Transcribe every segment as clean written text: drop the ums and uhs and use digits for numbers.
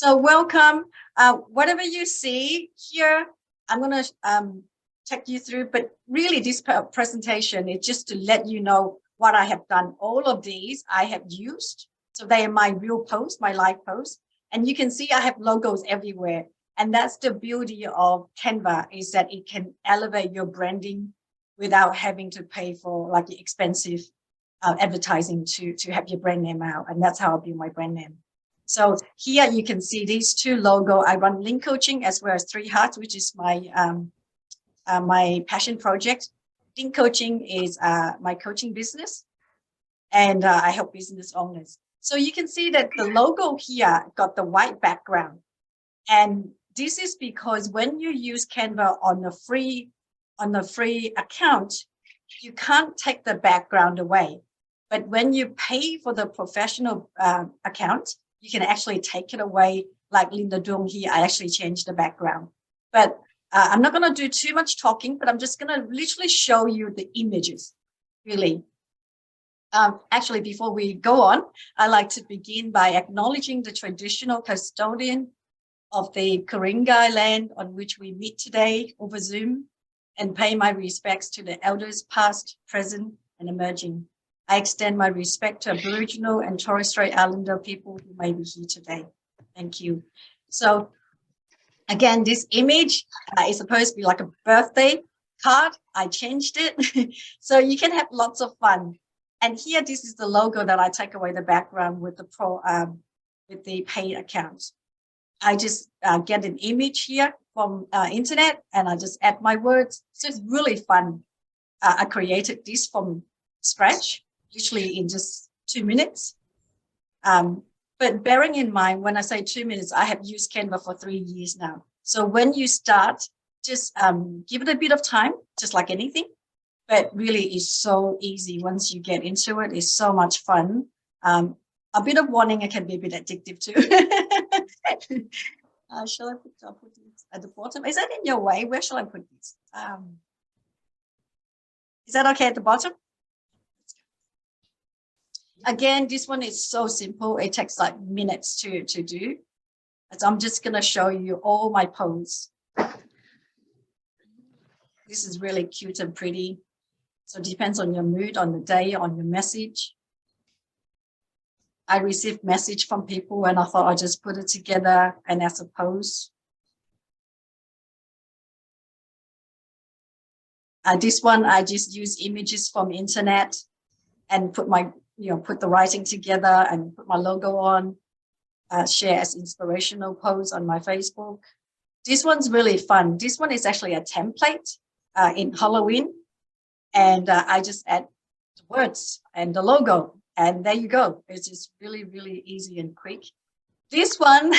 So welcome. Whatever you see here, I'm going to take you through, but really this presentation is just to let you know what I have done. All of these I have used. So they are my real posts, my live posts. And you can see I have logos everywhere. And that's the beauty of Canva, is that it can elevate your branding without having to pay for like the expensive advertising to have your brand name out. And that's how I build my brand name. So here you can see these two logos. I run link coaching as well as 3 Hearts, which is my my passion project. Link coaching is my coaching business, and I help business owners. So you can see that the logo here got the white background, and this is because when you use Canva on the free account, you can't take the background away. But when you pay for the professional account, you can actually take it away. Like Linda Dung here, I actually changed the background. But I'm not going to do too much talking, but I'm just going to literally show you the images, really. Actually, before we go on, I like to begin by acknowledging the traditional custodian of the Katy Gye land on which we meet today over Zoom, and pay my respects to the elders past, present, and emerging. I extend my respect to Aboriginal and Torres Strait Islander people who may be here today. Thank you. So again, this image is supposed to be like a birthday card. I changed it. So you can have lots of fun. And here, this is the logo that I take away the background with the paid account. I just get an image here from internet, and I just add my words. So it's really fun. I created this from scratch, literally in just 2 minutes. But bearing in mind, when I say 2 minutes, I have used Canva for 3 years now. So when you start, just give it a bit of time, just like anything. But really, it's so easy once you get into it. It's so much fun. A bit of warning, it can be a bit addictive too. Shall I put this at the bottom? Is that in your way? Where shall I put this? Is that okay at the bottom? Again, this one is so simple. It takes like minutes to do. So I'm just going to show you all my posts. This is really cute and pretty. So it depends on your mood, on the day, on your message. I received message from people and I thought I'd just put it together and as a post. This one, I just use images from internet and put my, put the writing together and put my logo on, share as inspirational posts on my Facebook. This one's really fun. This one is actually a template in Halloween. And I just add the words and the logo. And there you go. It's just really, really easy and quick. This one,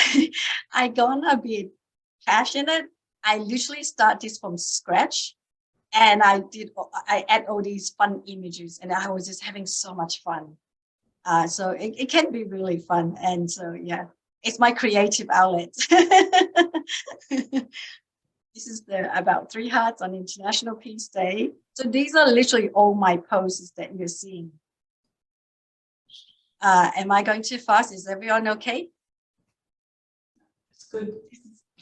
I gone a bit passionate. I literally start this from scratch. And I add all these fun images. And I was just having so much fun. So it can be really fun. And so, yeah, it's my creative outlet. This is about 3 Hearts on International Peace Day. So these are literally all my posts that you're seeing. Am I going too fast? Is everyone okay? It's good.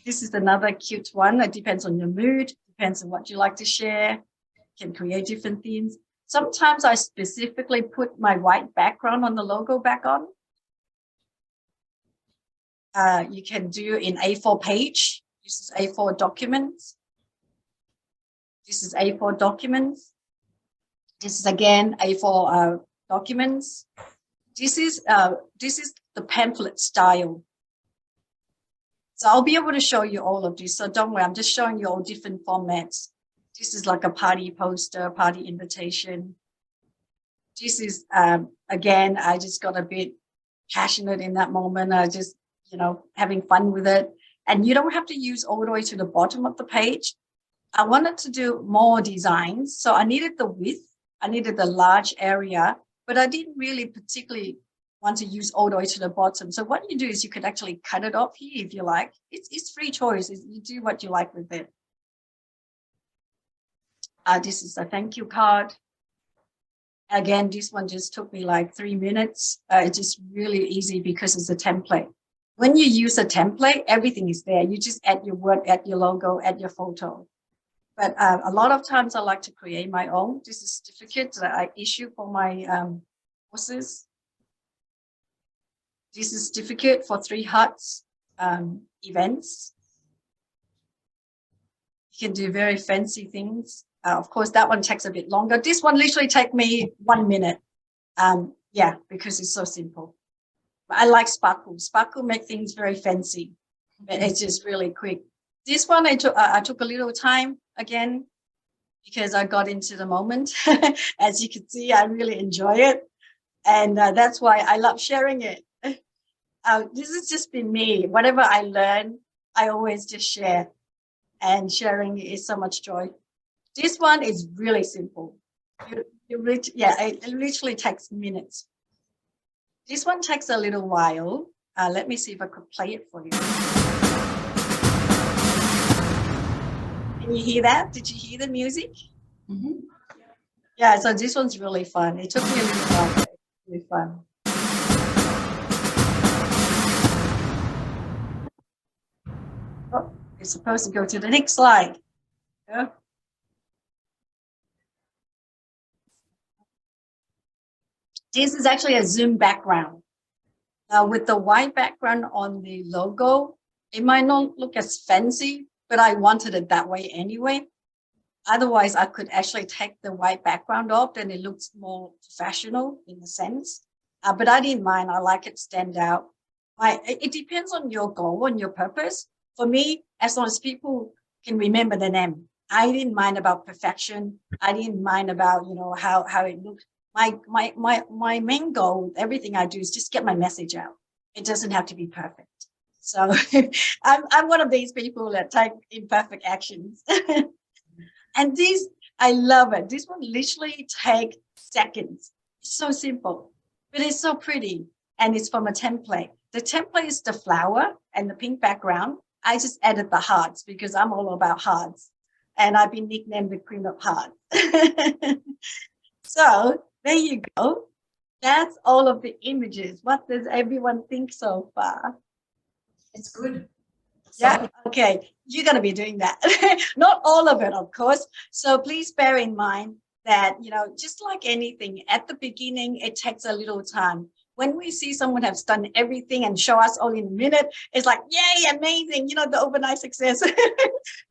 This is another cute one. It depends on your mood, depends on what you like to share. You can create different themes. Sometimes I specifically put my white background on the logo back on. You can do in A4 page. This is A4 documents. This is A4 documents. This is again A4 documents. This is the pamphlet style. So I'll be able to show you all of this. So don't worry, I'm just showing you all different formats. This is like a party poster, party invitation. This is again, I just got a bit passionate in that moment. I just, having fun with it. And you don't have to use all the way to the bottom of the page. I wanted to do more designs. So I needed the width. I needed the large area, but I didn't really particularly want to use all the way to the bottom. So what you do is you could actually cut it off here if you like. It's free choice. You do what you like with it. This is a thank you card. Again, this one just took me like 3 minutes. It's just really easy because it's a template. When you use a template, everything is there. You just add your word, add your logo, add your photo. But a lot of times I like to create my own. This is certificate that I issue for my courses. This is certificate for 3 Huts events. You can do very fancy things. Of course, that one takes a bit longer. This one literally take me 1 minute. Yeah, because it's so simple. But I like Sparkle. Sparkle make things very fancy. It's just really quick. This one I took a little time again because I got into the moment. As you can see, I really enjoy it. And that's why I love sharing it. This has just been me. Whatever I learn, I always just share. And sharing is so much joy. This one is really simple. It literally takes minutes. This one takes a little while. Let me see if I could play it for you. Can you hear that? Did you hear the music? Mm-hmm. Yeah, so this one's really fun. It took me a little while, but it's really fun. Oh, it's supposed to go to the next slide. Yeah. This is actually a Zoom background. With the white background on the logo, it might not look as fancy, but I wanted it that way anyway. Otherwise, I could actually take the white background off and it looks more professional in a sense. But I didn't mind. I like it stand out. It depends on your goal and your purpose. For me, as long as people can remember the name, I didn't mind about perfection. I didn't mind about, you know, how it looked. My main goal with everything I do is just get my message out. It doesn't have to be perfect. So I'm one of these people that take imperfect actions. And this, I love it. This one literally takes seconds. It's so simple, but it's so pretty. And it's from a template. The template is the flower and the pink background. I just added the hearts because I'm all about hearts. And I've been nicknamed the Queen of Hearts. So there you go. That's all of the images. What does everyone think so far? It's good. Yeah, okay. You're going to be doing that. Not all of it, of course. So please bear in mind that, you know, just like anything, at the beginning, it takes a little time. When we see someone has done everything and show us all in a minute, it's like, yay, amazing, you know, the overnight success.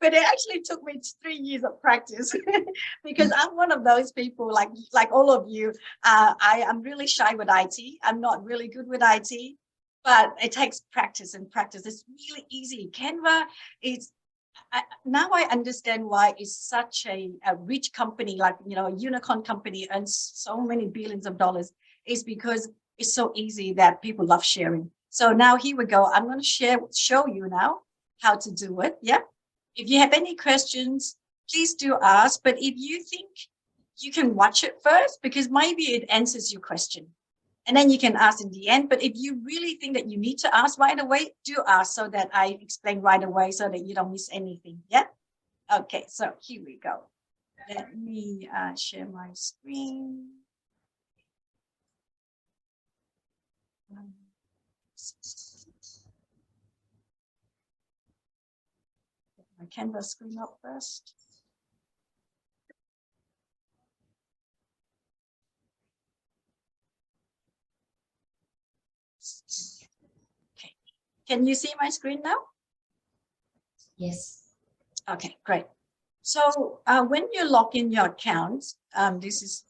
But it actually took me 3 years of practice because I'm one of those people like all of you. I am really shy with IT. I'm not really good with IT, but it takes practice and practice. It's really easy. Canva is, now I understand why it's such a rich company, like, you know, a unicorn company earns so many billions of dollars, is because it's so easy that people love sharing. So now here we go. I'm going to show you now how to do it. Yeah. If you have any questions, please do ask. But if you think you can watch it first, because maybe it answers your question. And then you can ask in the end. But if you really think that you need to ask right away, do ask so that I explain right away so that you don't miss anything. Yeah. Okay. So here we go. Let me share my screen. Get my Canva screen up first. Okay. Can you see my screen now? Yes. Okay, great. So when you log in your account, this is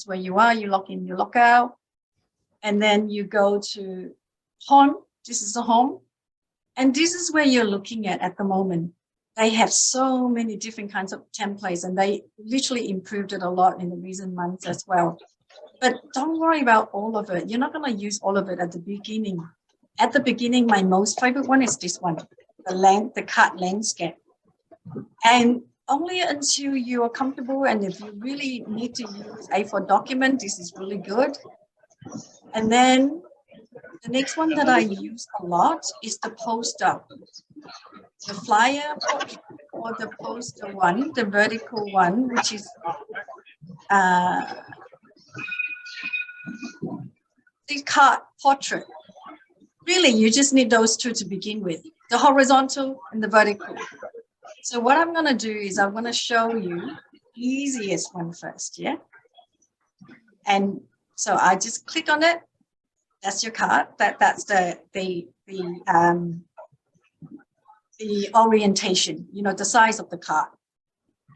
where you are. You log in, you log out, and then you go to home. This is the home, and this is where you're looking at the moment. They have so many different kinds of templates, and they literally improved it a lot in the recent months as well. But don't worry about all of it. You're not going to use all of it at the beginning. At the beginning, my most favorite one is this one, the card landscape. And only until you are comfortable, and if you really need to use A4 document, this is really good. And then the next one that I use a lot is the poster, the flyer or the poster one, the vertical one, which is the card portrait. Really, you just need those two to begin with, the horizontal and the vertical. So what I'm going to do is I'm going to show you the easiest one first, yeah? And so I just click on it. That's your card. That's the orientation, you know, the size of the card.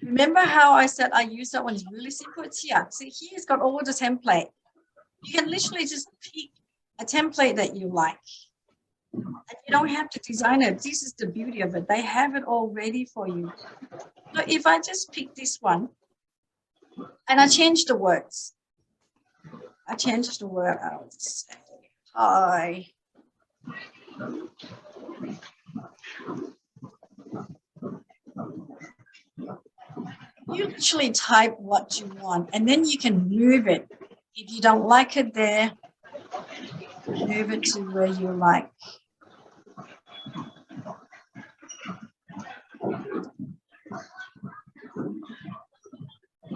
Remember how I said I use that one is really simple? It's here. See, here it's got all the template. You can literally just pick a template that you like. And you don't have to design it. This is the beauty of it. They have it all ready for you. So if I just pick this one and I change the words. I changed the word out. Say hi. You literally type what you want and then you can move it. If you don't like it there, move it to where you like.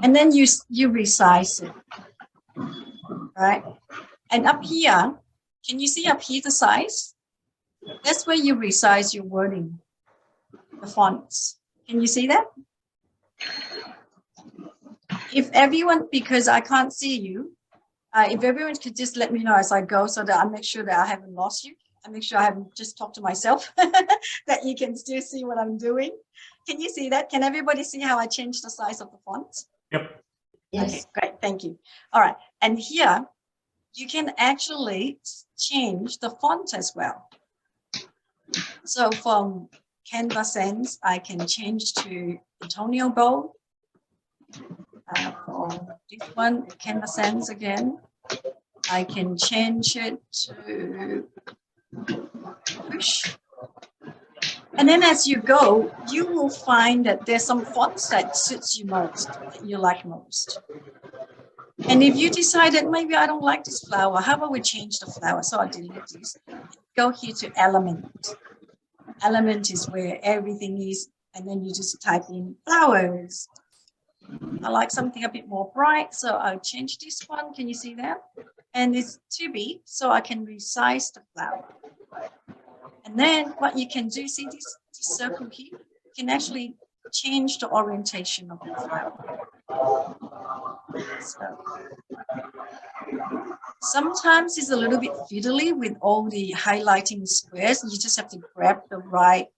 And then you resize it, right? And up here, can you see up here the size? That's where you resize your wording, the fonts. Can you see that? If everyone, because I can't see you, if everyone could just let me know as I go so that I make sure that I haven't lost you. I make sure I haven't just talked to myself, that you can still see what I'm doing. Can you see that? Can everybody see how I changed the size of the fonts? Yep. Yes. Okay, great, thank you. All right, and here you can actually change the font as well. So from Canva Sans, I can change to Antonio Bold. For this one, Canva Sans again, I can change it to push. And then as you go, you will find that there's some fonts that suits you most, that you like most. And if you decide that maybe I don't like this flower, how about we change the flower? So I delete this. Go here to element. Element is where everything is, and then you just type in flowers. I like something a bit more bright, so I'll change this one. Can you see that? And it's too big, so I can resize the flower. And then what you can do, see this circle here? You can actually change the orientation of the flower. So, sometimes it's a little bit fiddly with all the highlighting squares. You just have to grab the right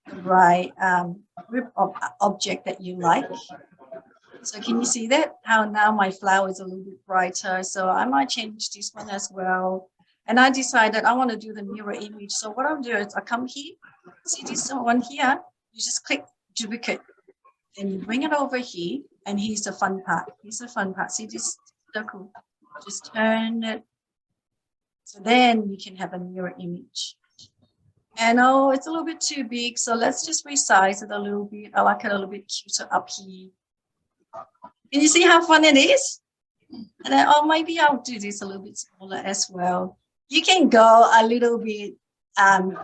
group of object that you like. So can you see that? How now my flower is a little bit brighter. So I might change this one as well. And I decided I want to do the mirror image. So what I'll do is I come here, see this one here, you just click duplicate. Then you bring it over here, and here's the fun part. Here's the fun part. See this circle? Just turn it. So then you can have a mirror image. And oh, it's a little bit too big. So let's just resize it a little bit. I like it a little bit cuter up here. Can you see how fun it is? And then, oh, maybe I'll do this a little bit smaller as well. You can go a little bit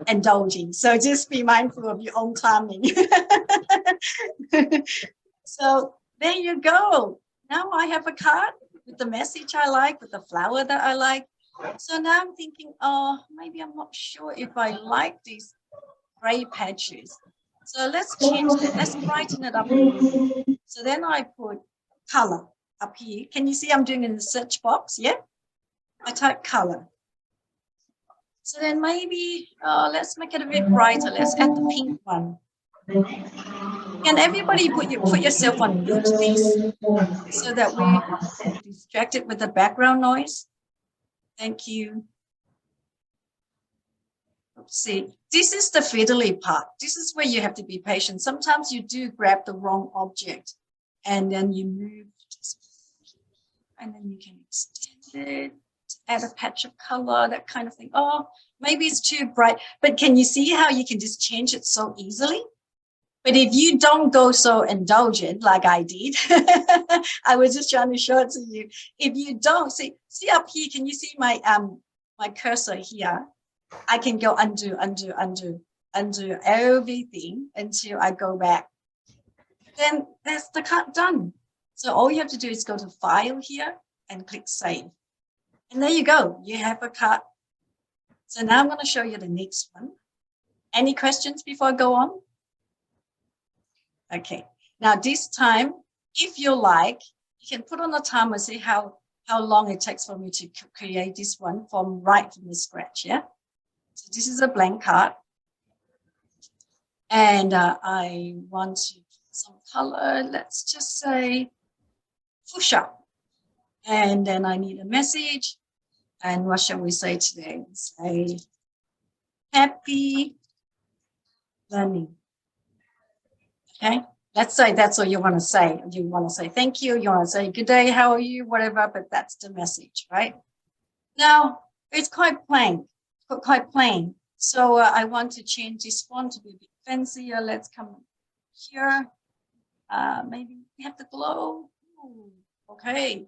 indulging. So just be mindful of your own timing. So there you go. Now I have a card with the message I like, with the flower that I like. So now I'm thinking, oh, maybe I'm not sure if I like these gray patches. So let's change that. Let's brighten it up a little bit. So then I put color up here. Can you see I'm doing it in the search box? Yeah. I type color. So then maybe let's make it a bit brighter. Let's add the pink one. Can everybody put yourself on mute, please, so that we're distracted with the background noise? Thank you. Let's see, this is the fiddly part. This is where you have to be patient. Sometimes you do grab the wrong object, and then you move, and then you can extend it, add a patch of color, that kind of thing. Oh, maybe it's too bright, but can you see how you can just change it so easily? But if you don't go so indulgent like I did, I was just trying to show it to you. If you don't, see up here, can you see my my cursor here? I can go undo everything until I go back. Then that's the cut done. So all you have to do is go to File here and click Save. And there you go. You have a cut. So now I'm going to show you the next one. Any questions before I go on? Okay. Now this time, if you like, you can put on the timer, see how long it takes for me to create this one from the scratch, yeah? So this is a blank card. And I want to put some color, let's just say fuchsia. And then I need a message. And what shall we say today? Say, happy learning. Okay, let's say that's all you want to say. You want to say thank you, you want to say good day, how are you, whatever, but that's the message, right? Now, it's quite plain. So I want to change this font to be a bit fancier. Let's come here. Maybe we have the glow. Ooh, okay.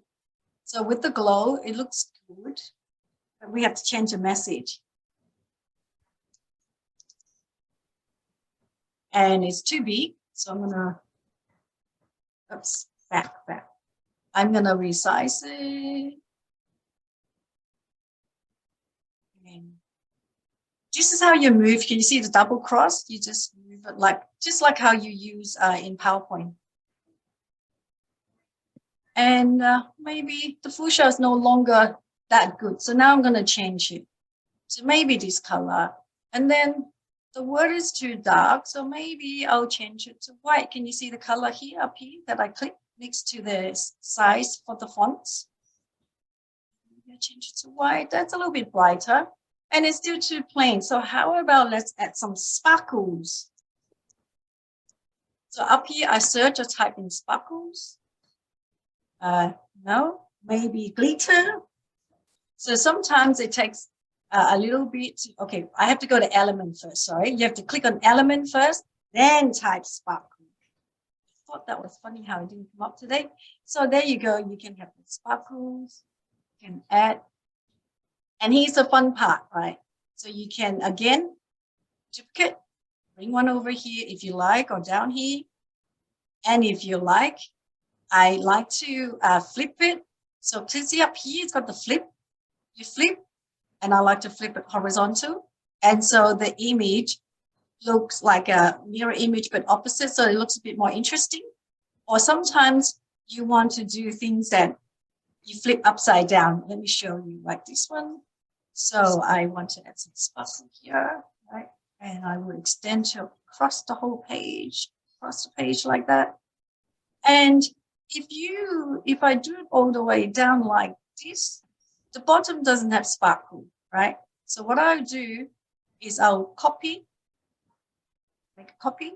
So with the glow, it looks good, but we have to change the message. And it's too big, so I'm gonna, oops, back. I'm gonna resize it. And this is how you move. Can you see the double cross? You just move it just like how you use in PowerPoint. And maybe the fuchsia is no longer that good. So now I'm going to change it to maybe this color. And then the word is too dark, so maybe I'll change it to white. Can you see the color here, up here, that I click next to the size for the fonts? Maybe I change it to white. That's a little bit brighter. And it's still too plain. So how about let's add some sparkles? So up here, I search, I type in sparkles. No, maybe glitter. So sometimes it takes a little bit. Okay, I have to go to element first. Sorry, you have to click on element first, then type sparkle. I thought that was funny how it didn't come up today. So there you go. You can have the sparkles. You can add. And here's the fun part, right? So you can again duplicate, bring one over here if you like, or down here. And if you like, I like to flip it. So please see up here, it's got the flip. You flip, and I like to flip it horizontal. And so the image looks like a mirror image, but opposite. So it looks a bit more interesting. Or sometimes you want to do things that you flip upside down. Let me show you like this one. So I want to add some sparkle here, right? And I will extend to across the whole page, across the page like that. And if I do it all the way down like this, the bottom doesn't have sparkle, right? So what I'll do is I'll copy, make a copy.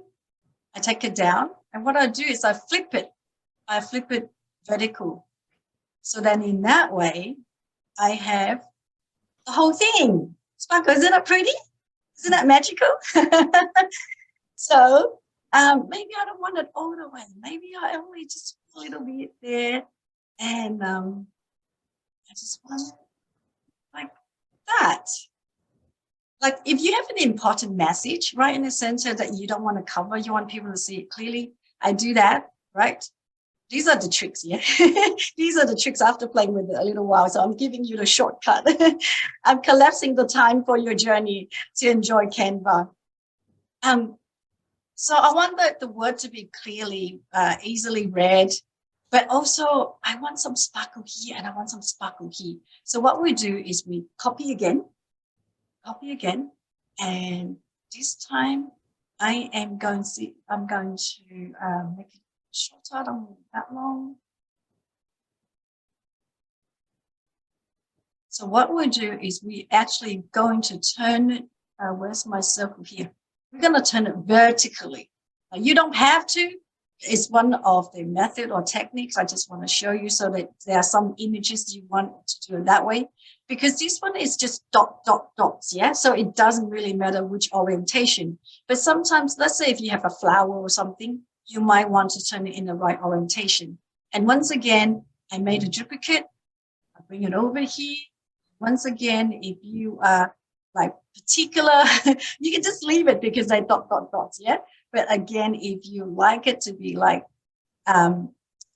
I take it down. And what I do is I flip it vertical. So then in that way, I have the whole thing. Sparkle, isn't it pretty? Isn't that magical? So maybe I don't want it all the way. Maybe I only just a little bit there. And I just want it like that. Like if you have an important message right in the center that you don't want to cover, you want people to see it clearly, I do that, right? These are the tricks, yeah. These are the tricks after playing with it a little while. So I'm giving you the shortcut. I'm collapsing the time for your journey to enjoy Canva. So I want the word to be clearly, easily read, but also I want some sparkle here and I want some sparkle here. So what we do is we copy again, and this time I'm going to make it shorter. I don't want it that long. So what we do is we actually going to turn it, where's my circle here? We're going to turn it vertically. You don't have to. It's one of the method or techniques I just want to show you so that there are some images you want to do it that way. Because this one is just dots, yeah? So it doesn't really matter which orientation. But sometimes, let's say if you have a flower or something, you might want to turn it in the right orientation. And once again, I made a duplicate. I bring it over here. Once again, if you are like particular, you can just leave it because they dots, yeah? But again, if you like it to be like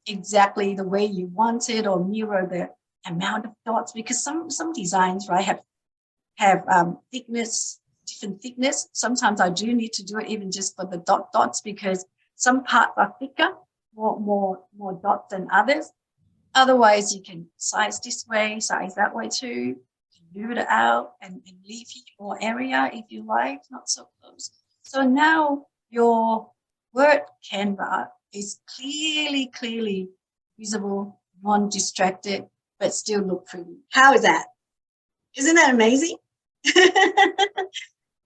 exactly the way you want it or mirror the amount of dots, because some designs, right, have have thickness, different thickness. Sometimes I do need to do it even just for the dots because some parts are thicker, more dots than others. Otherwise, you can size this way, size that way too. You can move it out and leave more area if you like, not so close. So now your word Canva is clearly visible, non-distracted, but still look pretty. How is that? Isn't that amazing?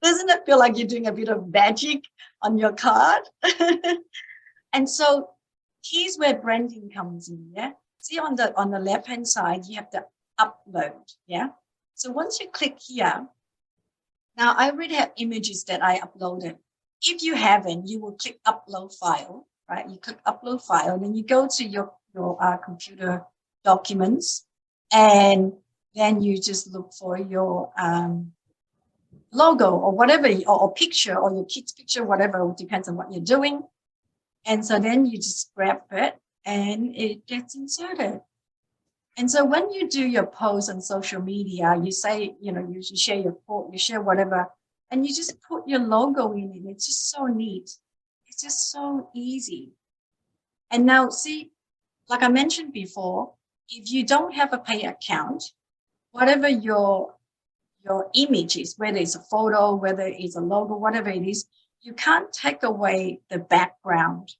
Doesn't it feel like you're doing a bit of magic on your card? And so here's where branding comes in, yeah? See on the left-hand side, you have the upload, yeah? So once you click here, now I already have images that I uploaded. If you haven't, you will click upload file, right? You click upload file, and then you go to your computer documents, and then you just look for your logo or whatever, or picture, or your kid's picture, whatever, it depends on what you're doing. And so then you just grab it and it gets inserted. And so when you do your post on social media, you say, you share your quote, you share whatever, and you just put your logo in it. It's just so neat. It's just so easy. And now see, like I mentioned before, if you don't have a pay account, whatever your image is, whether it's a photo, whether it's a logo, whatever it is, you can't take away the background.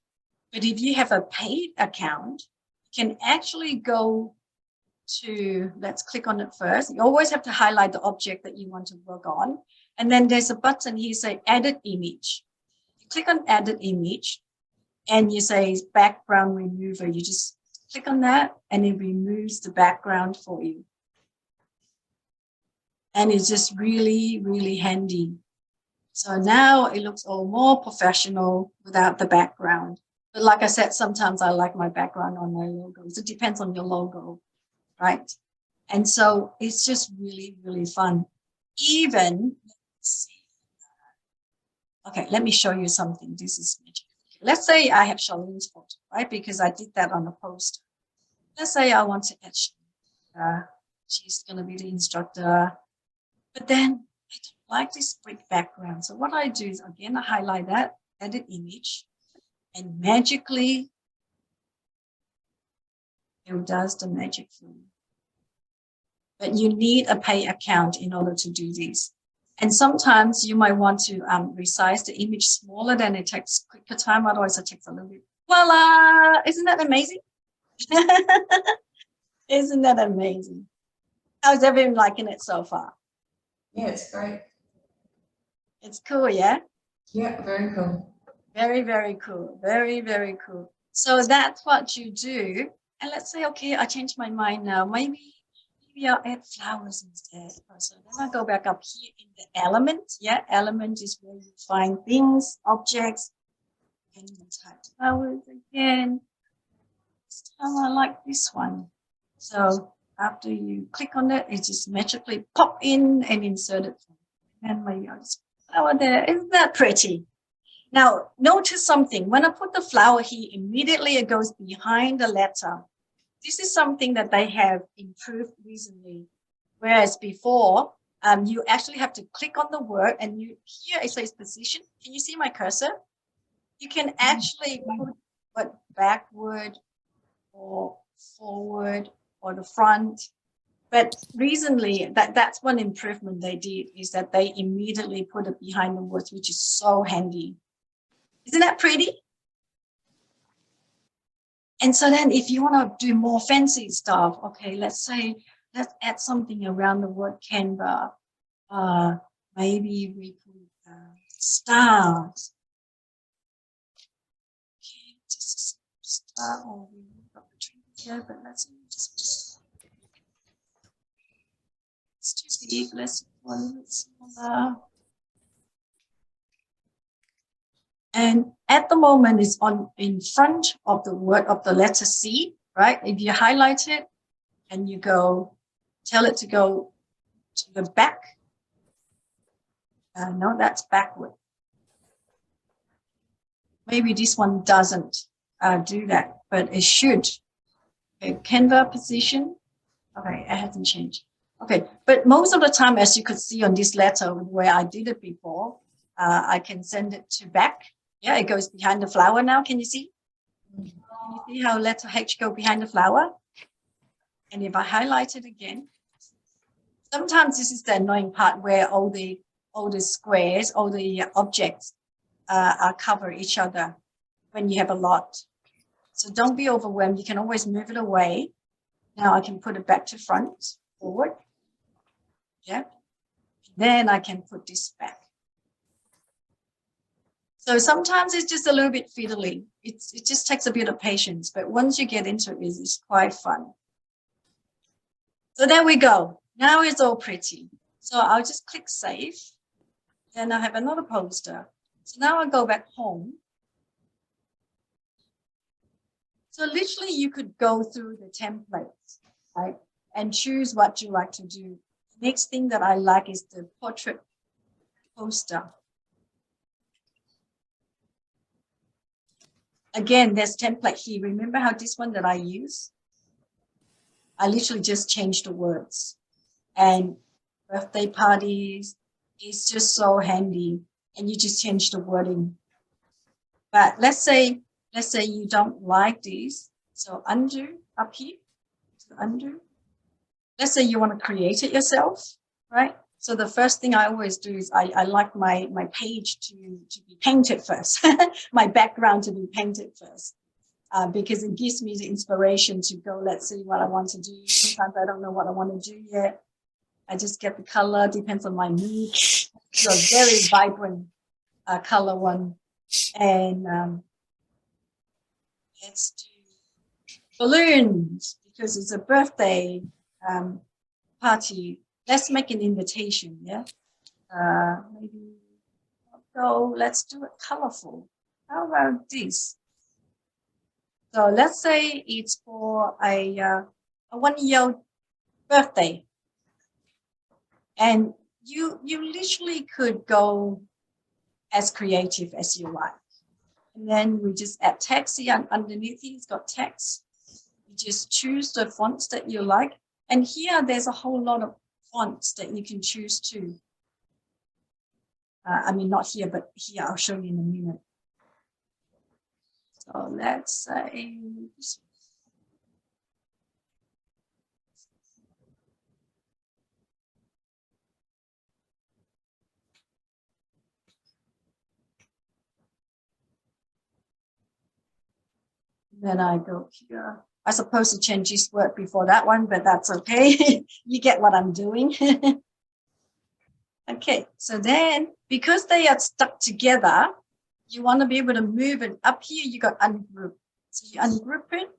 But if you have a paid account, you can actually go to, let's click on it first. You always have to highlight the object that you want to work on. And then there's a button here, say edit image. You click on edit image and you say background remover. You just click on that and it removes the background for you. And it's just really handy. So now it looks all more professional without the background. But like I said, sometimes I like my background on my logos. It depends on your logo, right? And so it's just really fun. Even, let's see. Okay, let me show you something. This is magic. Let's say I have Charlene's photo, right? Because I did that on a poster. Let's say I want to add she's going to be the instructor. But then I don't like this brick background. So what I do is, again, I highlight that, edit image, and magically it does the magic for you. But you need a pay account in order to do this. And sometimes you might want to resize the image smaller, than it takes quicker time. Otherwise, it takes a little bit. Voila! Isn't that amazing? Isn't that amazing? How's everyone liking it so far? Yeah, it's great. It's cool, yeah? Yeah, very cool. Very cool. Very cool. So that's what you do. And let's say, okay, I changed my mind now. Maybe I'll add flowers instead. So then I go back up here in the element. Yeah, element is where you find things, objects. And you type flowers again. This time I like this one. So after you click on it, it just magically pop in and insert it. And maybe I'll just put a flower there. Isn't that pretty? Now, notice something. When I put the flower here, immediately it goes behind the letter. This is something that they have improved recently. Whereas before, you actually have to click on the word, and here it says position. Can you see my cursor? You can actually put what backward or forward or the front. But recently, that's one improvement they did, is that they immediately put it behind the words, which is so handy. Isn't that pretty? And so then if you want to do more fancy stuff, okay, let's add something around the word Canva. Maybe we put stars. Okay, just a star, or we got the tree here, but let's just it's too big. Let's go a little bit smaller. And at the moment, it's in front of the word of the letter C, right? If you highlight it and you go, tell it to go to the back. No, that's backward. Maybe this one doesn't do that, but it should. Okay, Canva position. Okay, it hasn't changed. Okay, but most of the time, as you could see on this letter where I did it before, I can send it to back. Yeah, it goes behind the flower now. Can you see? Can you see how letter H go behind the flower? And if I highlight it again, sometimes this is the annoying part where all the squares, all the objects are cover each other when you have a lot. So don't be overwhelmed. You can always move it away. Now I can put it back to front, forward. Yeah. Then I can put this back. So sometimes it's just a little bit fiddly. It just takes a bit of patience, but once you get into it, it's quite fun. So there we go. Now it's all pretty. So I'll just click save. Then I have another poster. So now I go back home. So literally you could go through the templates, right? And choose what you like to do. Next thing that I like is the portrait poster. Again, there's template here. Remember how this one that I use? I literally just changed the words. And birthday parties is just so handy. And you just change the wording. But let's say you don't like these. So undo up here. So undo. Let's say you want to create it yourself, right? So the first thing I always do is I like my page to be painted first, my background to be painted first, because it gives me the inspiration to go, let's see what I want to do. Sometimes I don't know what I want to do yet. I just get the color, depends on my mood. So very vibrant color one. And let's do balloons because it's a birthday party. Let's make an invitation, yeah? Maybe, so let's do it colorful. How about this? So let's say it's for a 1-year birthday. And you literally could go as creative as you like. And then we just add text here underneath here. It's got text. You just choose the fonts that you like. And here there's a whole lot of fonts that you can choose too. I mean, not here, but here, I'll show you in a minute. So let's say this. Then I go here. I suppose to change this word before that one, but that's okay. You get what I'm doing. Okay, so then because they are stuck together, you want to be able to move it. Up here, you got ungroup. So you ungroup it,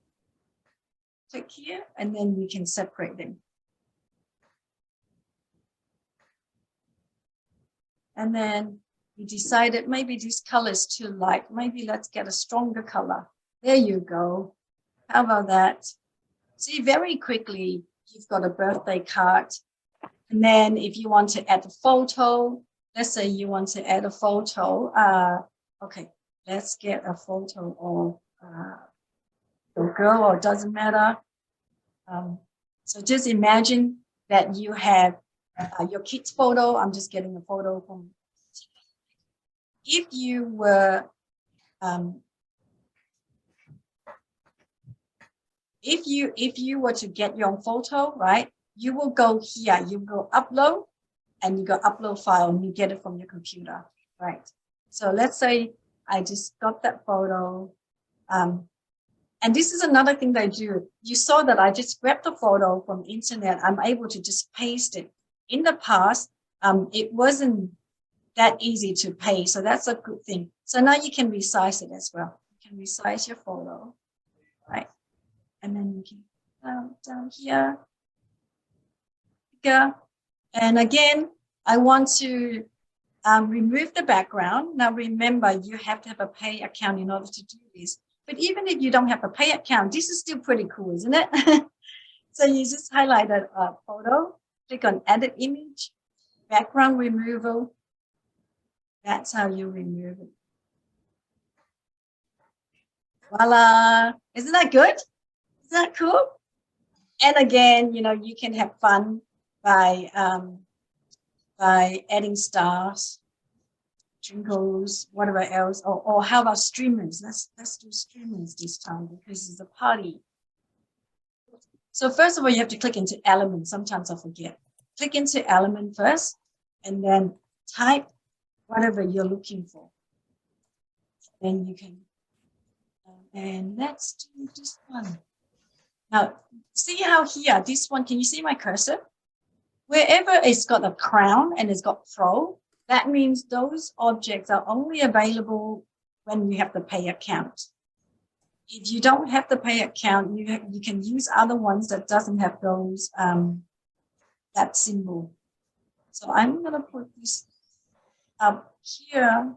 click here, and then you can separate them. And then you decided maybe this color is too light. Maybe let's get a stronger color. There you go. How about that? See, very quickly, you've got a birthday card. And then if you want to add a photo, let's say you want to add a photo. Okay, let's get a photo of your girl, or it doesn't matter. So just imagine that you have your kid's photo. I'm just getting a photo from. If you were if you were to get your own photo, right, you will go here, you go upload, and you go upload file, and you get it from your computer, right? So let's say I just got that photo, and this is another thing that I do. You saw that I just grabbed the photo from the internet. I'm able to just paste it. In the past, it wasn't that easy to paste, so that's a good thing. So now you can resize it as well. You can resize your photo, right? And then you can down here. And again, I want to remove the background. Now remember, you have to have a pay account in order to do this. But even if you don't have a pay account, this is still pretty cool, isn't it? So you just highlight that photo, click on edit image, background removal. That's how you remove it. Voila. Isn't that good? Isn't that cool? And again, you know, you can have fun by adding stars, twinkles, whatever else, or how about streamers? Let's do streamers this time because it's a party. So first of all, you have to click into element. Sometimes I forget. Click into element first, and then type whatever you're looking for. Then you can, and let's do this one. Now, see how here, this one, can you see my cursor? Wherever it's got a crown and it's got pro, that means those objects are only available when you have the pay account. If you don't have the pay account, you can use other ones that doesn't have those, that symbol. So I'm going to put this up here.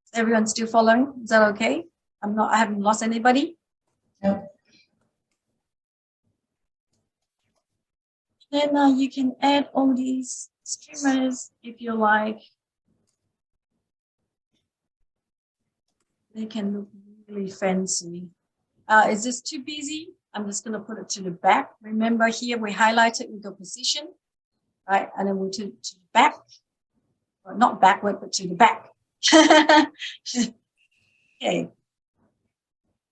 Is everyone still following? Is that okay? I haven't lost anybody. Nope. Then you can add all these streamers if you like. They can look really fancy. Is this too busy? I'm just going to put it to the back. Remember here we highlighted, we go position, right? And then we to the back, or not backward, but to the back. Okay.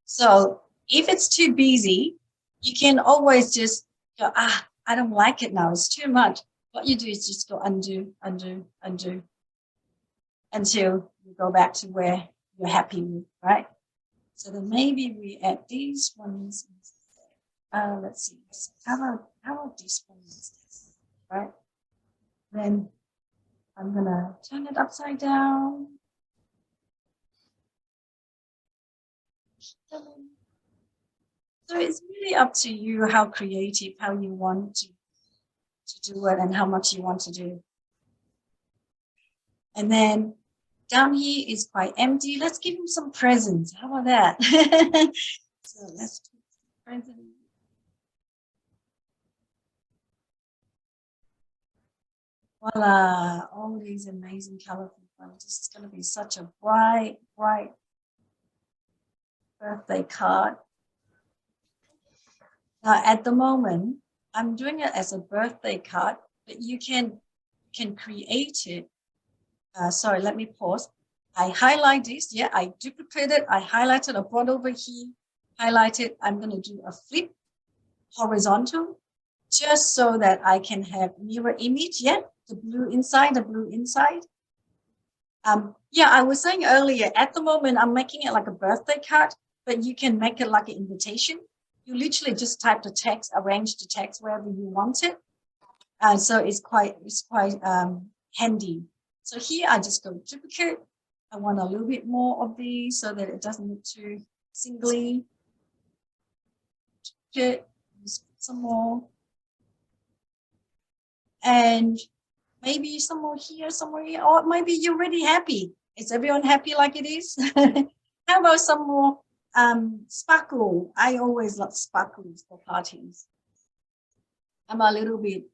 So if it's too busy, you can always just go, I don't like it now, it's too much. What you do is just go undo, undo, undo, until you go back to where you're happy with, right? So then maybe we add these ones. Let's see. How about this one instead, right? Then I'm gonna turn it upside down. So it's really up to you how creative, how you want to do it and how much you want to do. And then down here is quite empty. Let's give him some presents. How about that? So let's do present. Voila, all these amazing colorful ones. This is going to be such a bright, bright birthday card. Now, at the moment, I'm doing it as a birthday card, but you can create it. Sorry, let me pause. I highlight this. Yeah, I duplicate it. I highlight it. I brought over here, highlight it. I'm going to do a flip horizontal just so that I can have mirror image. Yeah, the blue inside, the blue inside. Yeah, I was saying earlier, at the moment, I'm making it like a birthday card, but you can make it like an invitation. You literally just type the text, arrange the text wherever you want it. So it's quite handy. So here I just go duplicate. I want a little bit more of these so that it doesn't look too singly. Duplicate, just put some more. And maybe some more here, somewhere here, or maybe you're already happy. Is everyone happy like it is? How about some more sparkle? I always love sparkles for parties. I'm a little bit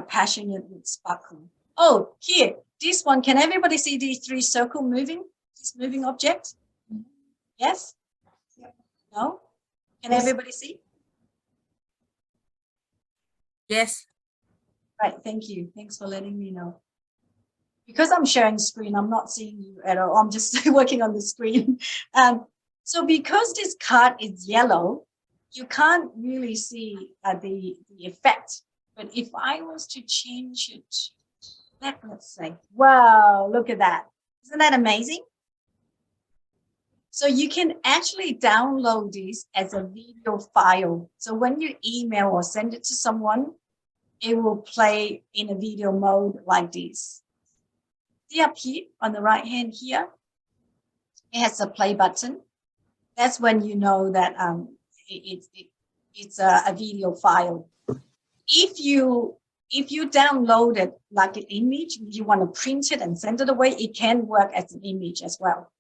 passionate with sparkle. Oh, here, this one. Can everybody see these three circle moving? This moving object? Yes? No? Can everybody see? Yes. Right, thank you. Thanks for letting me know. Because I'm sharing screen, I'm not seeing you at all. I'm just working on the screen. So because this card is yellow, you can't really see the effect. But if I was to change it to black, let's say, wow, look at that. Isn't that amazing? So you can actually download this as a video file. So when you email or send it to someone, it will play in a video mode like this. See up here on the right hand here, it has a play button. That's when you know that it's a video file. If you download it like an image, you want to print it and send it away, it can work as an image as well.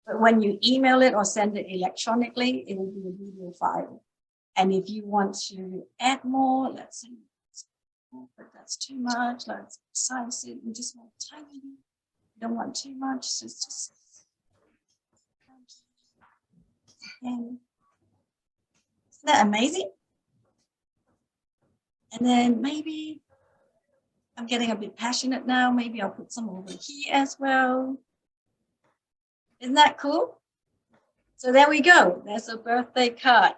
But when you email it or send it electronically, it will be a video file. And if you want to add more, let's see, but that's too much. Let's size it. We just want tiny. We don't want too much. So it's just and that amazing? And then maybe I'm getting a bit passionate now. Maybe I'll put some over here as well. Isn't that cool? So there we go. There's a birthday card.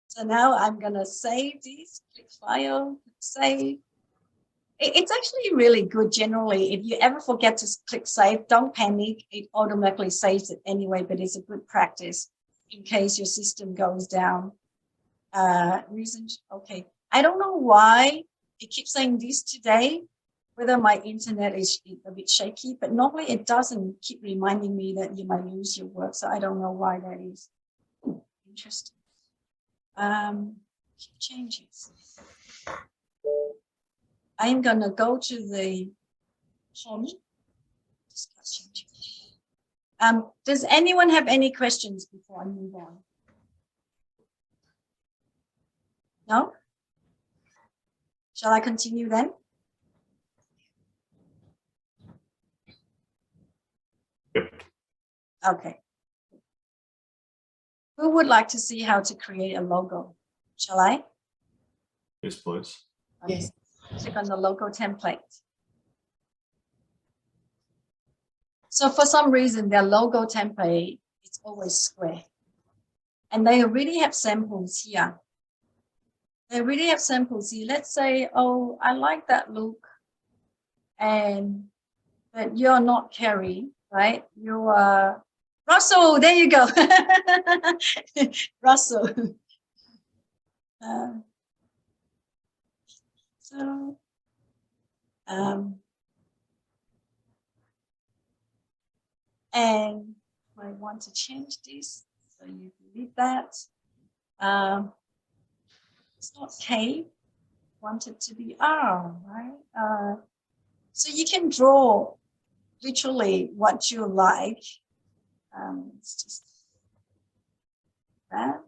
So now I'm going to save this, click file, save. It's actually really good generally. If you ever forget to click save, don't panic. It automatically saves it anyway, but it's a good practice in case your system goes down. Okay. I don't know why it keeps saying this today, whether my internet is a bit shaky, but normally it doesn't keep reminding me that you might lose your work. So I don't know why that is. Interesting. Keep changes. I'm going to go to the home. Does anyone have any questions before I move on? No? Shall I continue then? Yep. Okay. Who would like to see how to create a logo? Shall I? Yes, please. Okay. Yes. Click on the logo template. So for some reason, their logo template is always square. And they already have samples here. They really have samples here. Let's say, oh, I like that look. But you're not Carrie, right? You are Russell. There you go. Russell. And I want to change this, so you delete that. It's not K, want it to be R, right? So you can draw literally what you like. It's just that.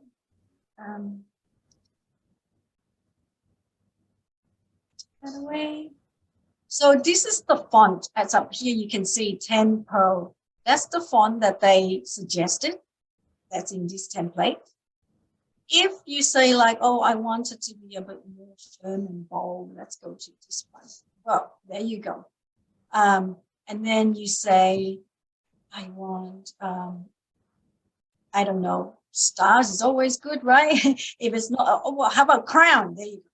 That away. So this is the font. As up here, you can see 10 Pearl. That's the font that they suggested. That's in this template. If you say like, oh, I want it to be a bit more firm and bold, let's go to this one. Well, there you go. And then you say, I want, I don't know, stars is always good, right? If it's not, oh, well, how about crown? There you go.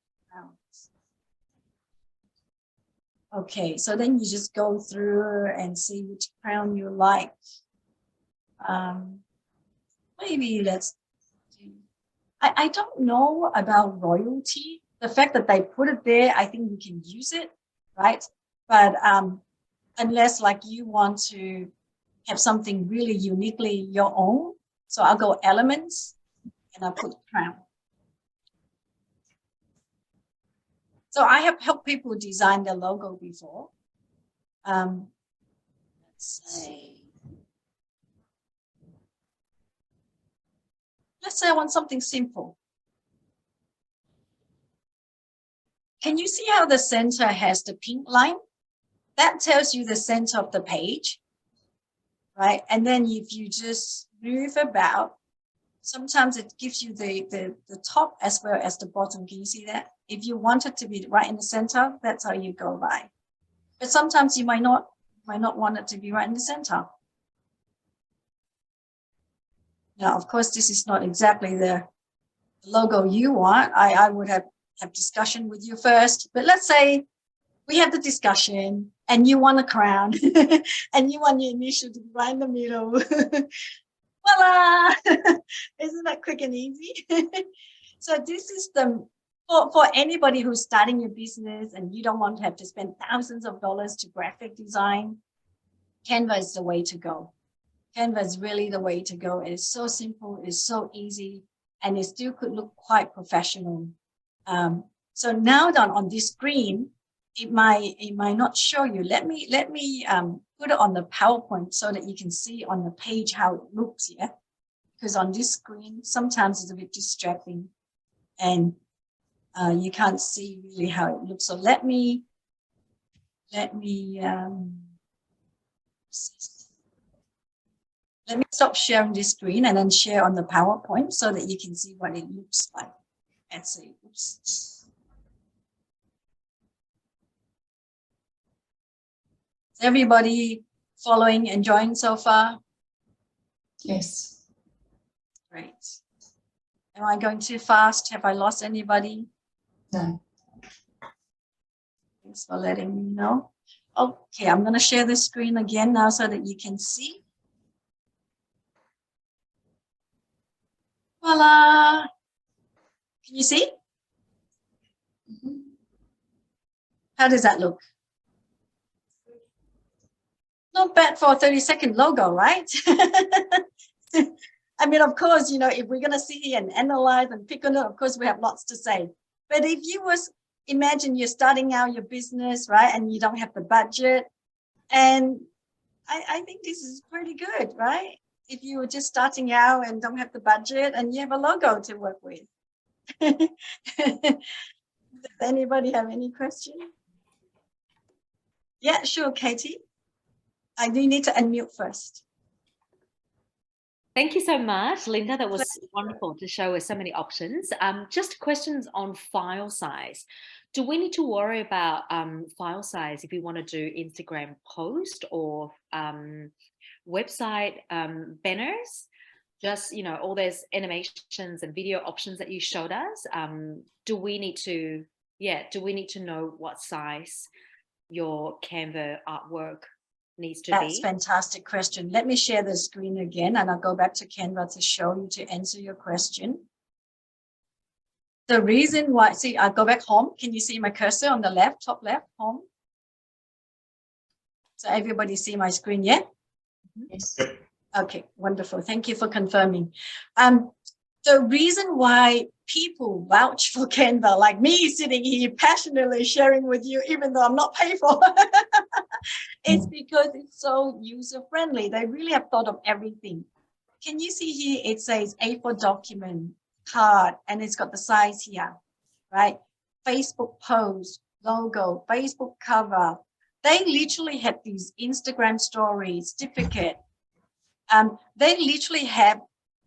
Okay, so then you just go through and see which crown you like. Maybe let's do, I don't know about royalty. The fact that they put it there, I think you can use it, right? But unless like you want to have something really uniquely your own. So I'll go elements and I'll put crown. So I have helped people design their logo before. Let's say I want something simple. Can you see how the center has the pink line? That tells you the center of the page, right? And then if you just move about, sometimes it gives you the top as well as the bottom. Can you see that? If you want it to be right in the center, that's how you go by. But sometimes you might not want it to be right in the center. Now, of course, this is not exactly the logo you want. I would have discussion with you first. But let's say we have the discussion and you want a crown and you want your initial to be right in the middle. Voila! Isn't that quick and easy? So this is the, for anybody who's starting your business and you don't want to have to spend thousands of dollars to graphic design, Canva is the way to go. Canva is really the way to go. It's so simple, it's so easy, and it still could look quite professional. So now that on this screen, it might not show you. Let me put it on the PowerPoint so that you can see on the page how it looks, yeah? Because on this screen, sometimes it's a bit distracting and you can't see really how it looks. So let me Let me stop sharing this screen and then share on the PowerPoint so that you can see what it looks like. Let's see. Oops. Is everybody following, enjoying so far? Yes. Great. Am I going too fast? Have I lost anybody? No. Thanks for letting me know. Okay, I'm going to share the screen again now so that you can see. Voila. Can you see? Mhm. How does that look? Not bad for a 30-second logo, right? I mean, of course, you know, if we're going to sit here and analyze and pick on it, of course, we have lots to say. But if you imagine you're starting out your business, right, and you don't have the budget, and I think this is pretty good, right? If you were just starting out and don't have the budget and you have a logo to work with. Does anybody have any question? Yeah, sure, Katie. I do need to unmute first. Thank you so much, Linda. That was wonderful to show us so many options. Just questions on file size. Do we need to worry about file size if you want to do Instagram post or website banners? Just, you know, all those animations and video options that you showed us. Do we need to know what size your Canva artwork needs to That's be? fantastic question. Let me share the screen again and I'll go back to Canva to show you, to answer your question. The reason why, see, I'll go back home. Can you see my cursor on the left, top left, home? So everybody see my screen, yeah? Yes. Okay, wonderful. Thank you for confirming. The reason why people vouch for Canva, like me sitting here passionately sharing with you, even though I'm not paid for, it's because it's so user-friendly. They really have thought of everything. Can you see here, it says A4 document, card, and it's got the size here, right? Facebook post, logo, Facebook cover. They literally have these Instagram stories, certificate. They literally have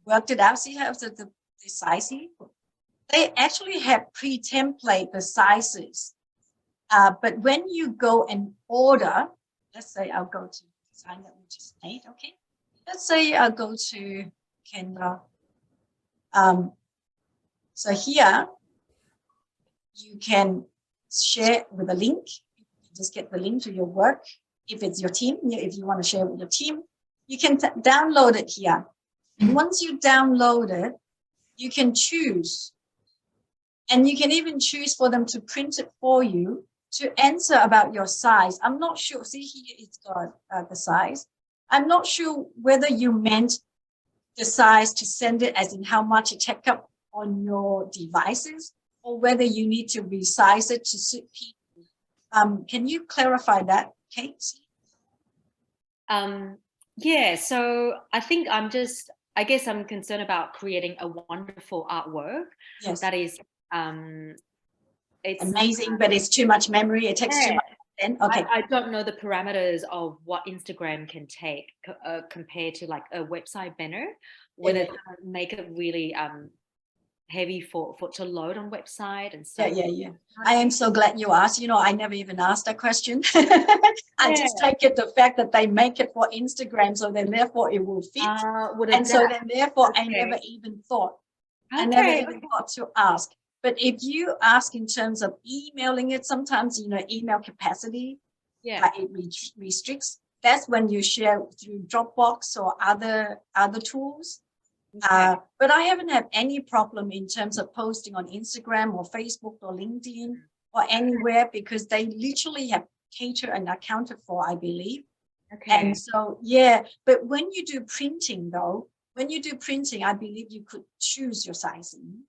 worked it out. See how the size here? They actually have pre-template the sizes. But when you go and order, let's say I'll go to design that we just made, okay? Let's say I'll go to Canva. So here, you can share with a link. You just get the link to your work. If it's your team, if you want to share with your team, you can download it here. And once you download it, you can choose. And you can even choose for them to print it for you to answer about your size. I'm not sure. See here, it's got the size. I'm not sure whether you meant the size to send it as in how much it take up on your devices, or whether you need to resize it to suit people. Can you clarify that, Kate? Yeah, so I think I guess I'm concerned about creating a wonderful artwork. Yes. That is, it's amazing, but it's too much memory. It takes too much. Then okay. I don't know the parameters of what Instagram can take compared to like a website banner, whether it's gonna make it really heavy for to load on website and so. Yeah. I am so glad you asked. You know, I never even asked that question. I just take it the fact that they make it for Instagram, so then therefore it will fit. And so then therefore I never even thought. I never even thought to ask. But if you ask in terms of emailing it, sometimes, you know, email capacity, it restricts. That's when you share through Dropbox or other tools. But I haven't had any problem in terms of posting on Instagram or Facebook or LinkedIn or anywhere, because they literally have catered and accounted for, I believe. Okay. And so, yeah, but when you do printing though, I believe you could choose your sizing.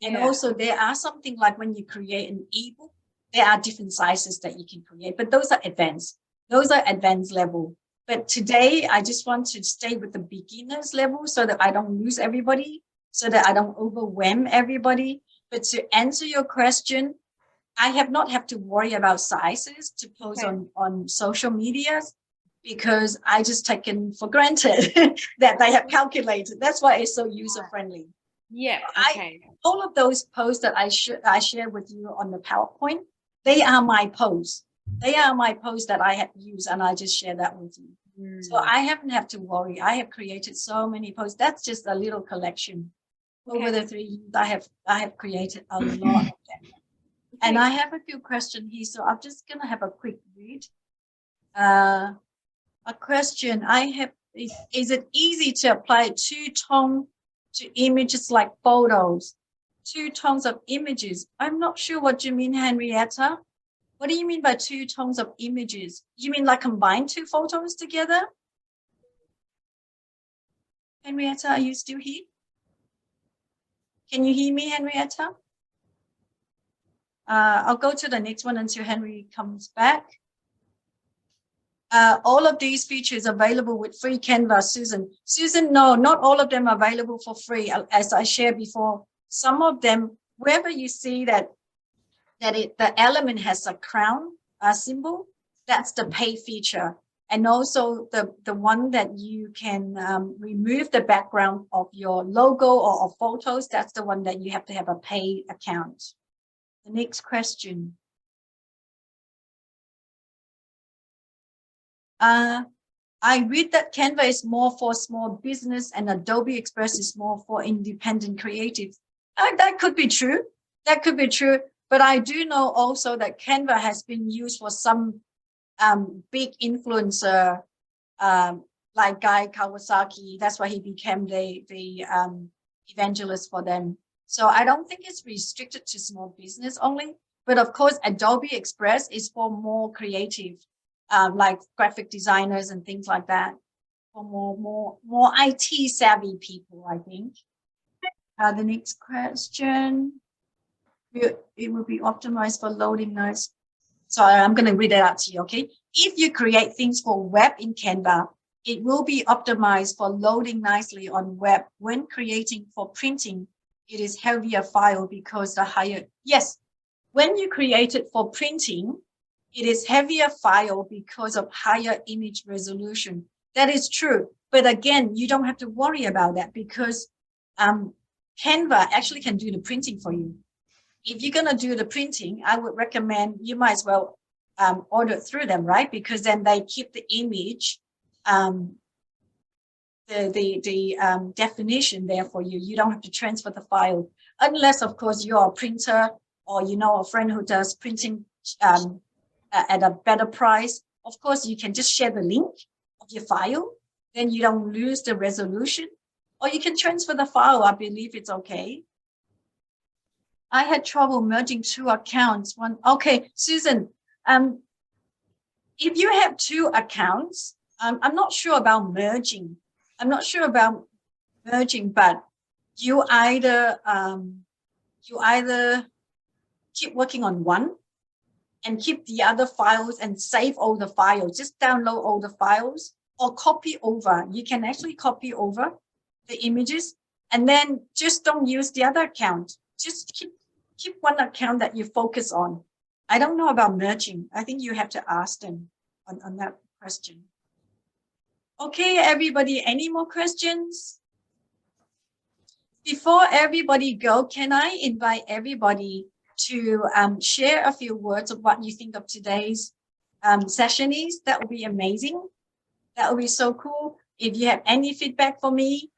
And also there are something like when you create an ebook, there are different sizes that you can create, but those are advanced. Those are advanced level. But today I just want to stay with the beginners level so that I don't lose everybody, so that I don't overwhelm everybody. But to answer your question, I have not have to worry about sizes to post on social medias. because I just taken for granted that they have calculated. That's why it's so user-friendly. Yeah. Okay. All of those posts that I share with you on the PowerPoint, they are my posts. They are my posts that I have used, and I just share that with you. So I haven't have to worry. I have created so many posts. That's just a little collection. Over the 3 years, I have created a lot of them. And I have a few questions here, so I'm just gonna have a quick read. A question I have is it easy to apply two-tone to images like photos? 2 tones of images. I'm not sure what you mean, Henrietta. What do you mean by 2 tones of images? You mean like combine 2 photos together? Henrietta, are you still here? Can you hear me, Henrietta? I'll go to the next one until Henry comes back. All of these features available with free Canva, Susan. Susan, no, not all of them are available for free. As I shared before, some of them, wherever you see that the element has a crown symbol, that's the pay feature. And also the one that you can remove the background of your logo or of photos, that's the one that you have to have a pay account. The next question. I read that Canva is more for small business and Adobe Express is more for independent creatives. That could be true. That could be true. But I do know also that Canva has been used for some big influencer like Guy Kawasaki. That's why he became the evangelist for them. So I don't think it's restricted to small business only. But of course, Adobe Express is for more creative, like graphic designers and things like that, for more IT savvy people, I think. The next question. It will be optimized for loading nice. So I'm going to read it out to you, okay? If you create things for web in Canva, it will be optimized for loading nicely on web. When creating for printing, it is heavier file because the higher, yes, when you create it for printing, it is heavier file because of higher image resolution. That is true. But again, you don't have to worry about that because Canva actually can do the printing for you. If you're going to do the printing, I would recommend you might as well order through them, right? Because then they keep the image, the definition there for you. You don't have to transfer the file unless, of course, you're a printer or you know a friend who does printing at a better price. Of course, you can just share the link of your file. Then you don't lose the resolution. Or you can transfer the file. I believe it's okay. I had trouble merging 2 accounts. Okay, Susan, if you have 2 accounts, I'm not sure about merging. I'm not sure about merging, but you either keep working on one and keep the other files and save all the files. Just download all the files or copy over. You can actually copy over the images and then just don't use the other account. Just keep one account that you focus on. I don't know about merging. I think you have to ask them on that question. Okay, everybody, any more questions? Before everybody go, can I invite everybody to share a few words of what you think of today's session is? That would be amazing. That would be so cool. If you have any feedback for me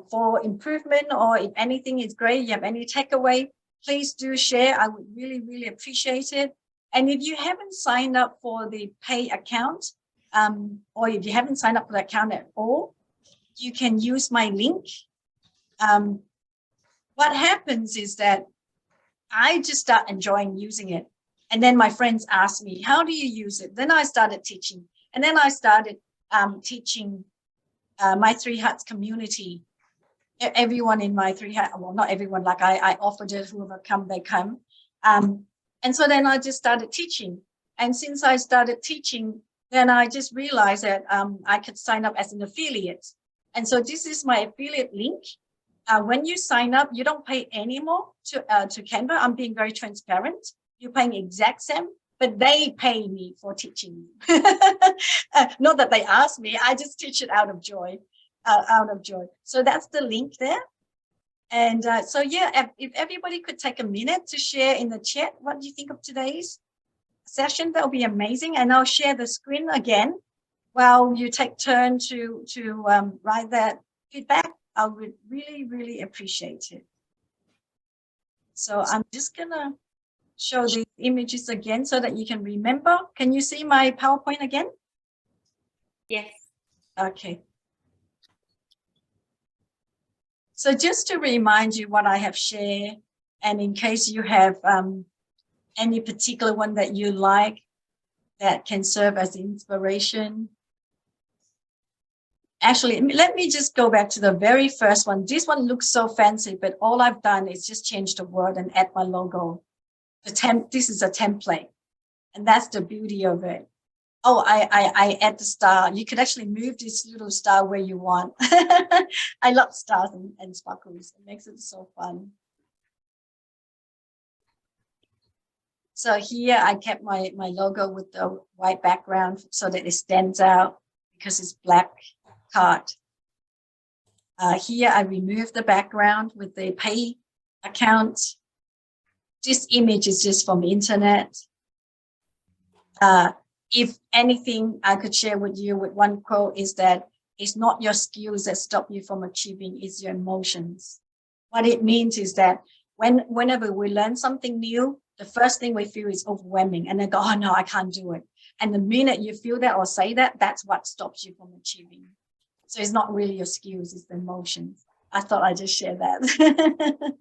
for improvement, or if anything is great, you have any takeaway, please do share. I would really, really appreciate it. And if you haven't signed up for the pay account, or if you haven't signed up for the account at all, you can use my link. What happens is that I just start enjoying using it. And then my friends ask me, how do you use it? Then I started teaching. And then I started teaching my 3 Hearts community. Everyone in my 3 Hearts, well, not everyone, like I offered it, whoever come, they come. And so then I just started teaching. And since I started teaching, then I just realized that I could sign up as an affiliate. And so this is my affiliate link. When you sign up, you don't pay any more to Canva. I'm being very transparent. You're paying exact same, but they pay me for teaching. Not that they ask me, I just teach it out of joy, So that's the link there. And so, yeah, if everybody could take a minute to share in the chat, what do you think of today's session? That would be amazing. And I'll share the screen again while you take turn to write that feedback. I would really, really appreciate it. So I'm just gonna show the images again so that you can remember. Can you see my PowerPoint again? Yes. Okay. So just to remind you what I have shared, and in case you have any particular one that you like that can serve as inspiration. Actually, let me just go back to the very first one. This one looks so fancy, but all I've done is just change the word and add my logo. This is a template, and that's the beauty of it. Oh, I add the star. You could actually move this little star where you want. I love stars and sparkles. It makes it so fun. So here I kept my logo with the white background so that it stands out because it's black card. Here I removed the background with the pay account. This image is just from the internet. If anything I could share with you with one quote is that it's not your skills that stop you from achieving, it's your emotions. What it means is that whenever we learn something new, the first thing we feel is overwhelming and then go, oh no, I can't do it. And the minute you feel that or say that, that's what stops you from achieving. So it's not really your skills, it's the emotions. I thought I'd just share that.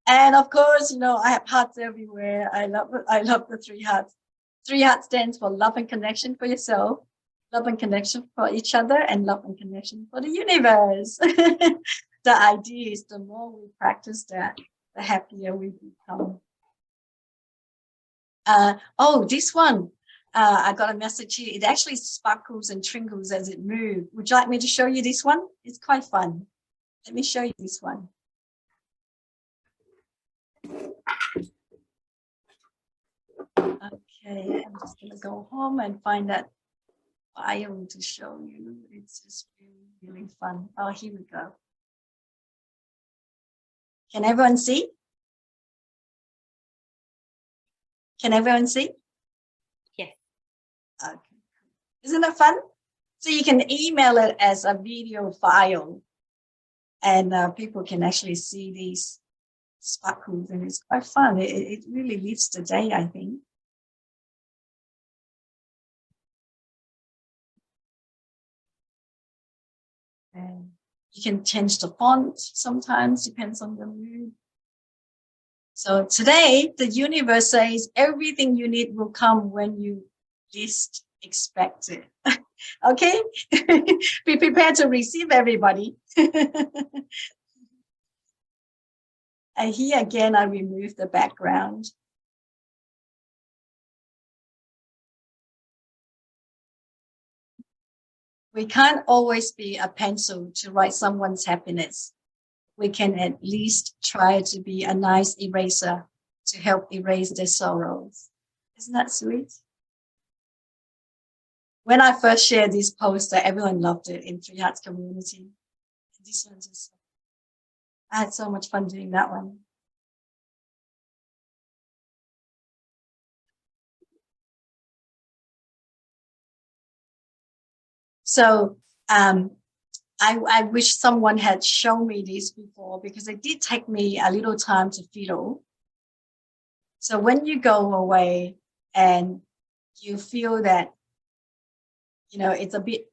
And of course, you know, I have hearts everywhere. I love the 3 hearts. 3 hearts stands for love and connection for yourself, love and connection for each other, and love and connection for the universe. The idea is the more we practice that, the happier we become. Oh, this one. I got a message here. It actually sparkles and twinkles as it moves. Would you like me to show you this one? It's quite fun. Let me show you this one. Okay, I'm just going to go home and find that file to show you. It's just really, really fun. Oh, here we go. Can everyone see? Can everyone see? Yes. Okay. Isn't it fun? So you can email it as a video file and people can actually see these sparkles and it's quite fun. It really lifts the day, I think. And you can change the font sometimes, depends on the mood. So today, the universe says everything you need will come when you least expect it. Okay? Be prepared to receive everybody. And here again, I remove the background. We can't always be a pencil to write someone's happiness. We can at least try to be a nice eraser to help erase their sorrows. Isn't that sweet? When I first shared this poster, everyone loved it in 3 Hearts community. And this one just, I had so much fun doing that one. So I wish someone had shown me this before because it did take me a little time to fiddle. So when you go away and you feel that, you know, it's a bit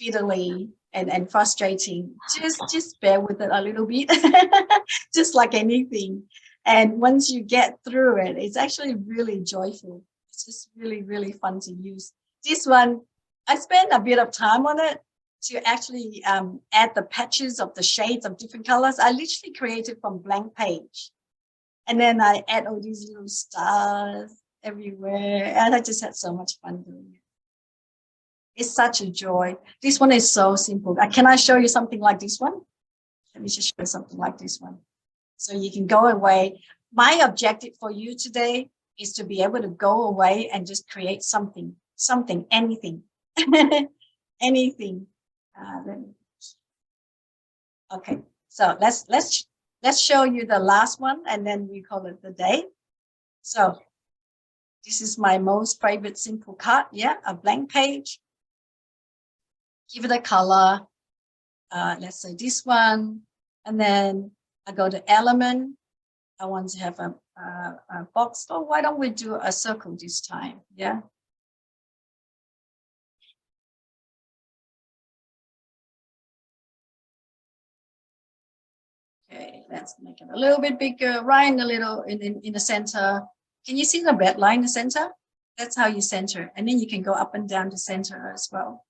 fiddly and frustrating, just bear with it a little bit, just like anything. And once you get through it, it's actually really joyful. It's just really, really fun to use. This one, I spent a bit of time on it to actually add the patches of the shades of different colors. I literally created from blank page. And then I add all these little stars everywhere. And I just had so much fun doing it. It's such a joy. This one is so simple. Can I show you something like this one? Let me just show you something like this one. So you can go away. My objective for you today is to be able to go away and just create something, anything, anything. Okay, so let's show you the last one, and then we call it the day. So this is my most favorite simple card. Yeah, a blank page. Give it a color. Let's say this one, and then I go to element. I want to have a box. So why don't we do a circle this time? Yeah. Okay, let's make it a little bit bigger, right in the little in the center. Can you see the red line in the center? That's how you center, and then you can go up and down the center as well.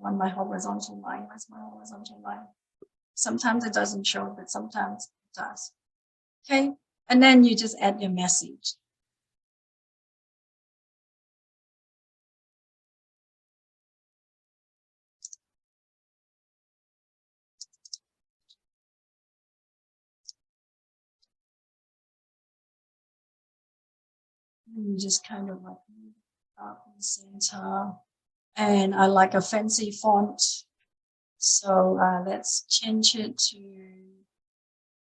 On my horizontal line, where's my horizontal line? Sometimes it doesn't show, but sometimes it does. Okay, and then you just add your message. And you just kind of like up in the center. And I like a fancy font. So let's change it to,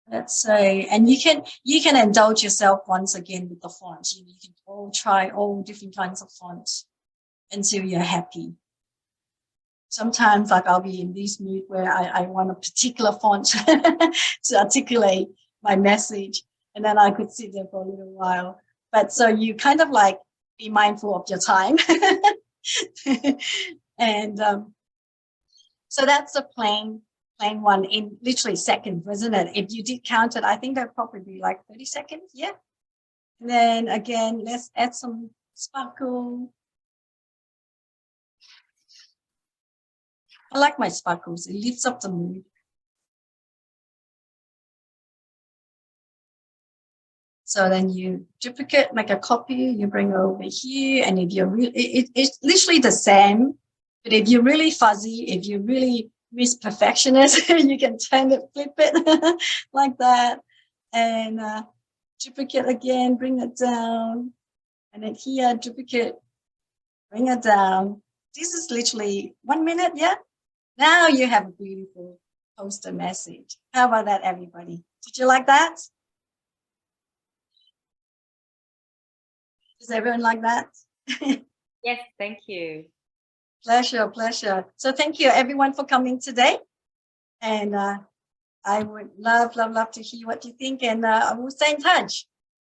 let's say, and you can indulge yourself once again with the font. You can all try all different kinds of fonts until you're happy. Sometimes like I'll be in this mood where I want a particular font to articulate my message, and then I could sit there for a little while. But so you kind of like be mindful of your time. And so that's a plain one in literally seconds, wasn't it? If you did count it, I think that'd probably be like 30 seconds. Yeah. And then again, let's add some sparkle. I like my sparkles. It lifts up the mood. So then you duplicate, make a copy, you bring it over here, and if you're really, it's literally the same. But if you're really fuzzy, if you really miss perfectionist, you can turn it, flip it like that, and duplicate again, bring it down, and then here duplicate, bring it down. This is literally 1 minute, yeah. Now you have a beautiful poster message. How about that, everybody? Did you like that? Does everyone like that? Yes, thank you. Pleasure. So thank you everyone for coming today. And I would love to hear what you think, and I will stay in touch.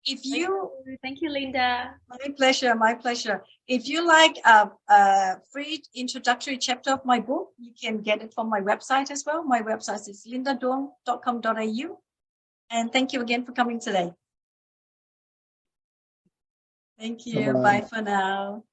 If you, Thank you, Linda. my pleasure. If you like a free introductory chapter of my book, you can get it from my website as well. My website is lindaduong.com.au. And thank you again for coming today. Thank you. Bye-bye. Bye for now.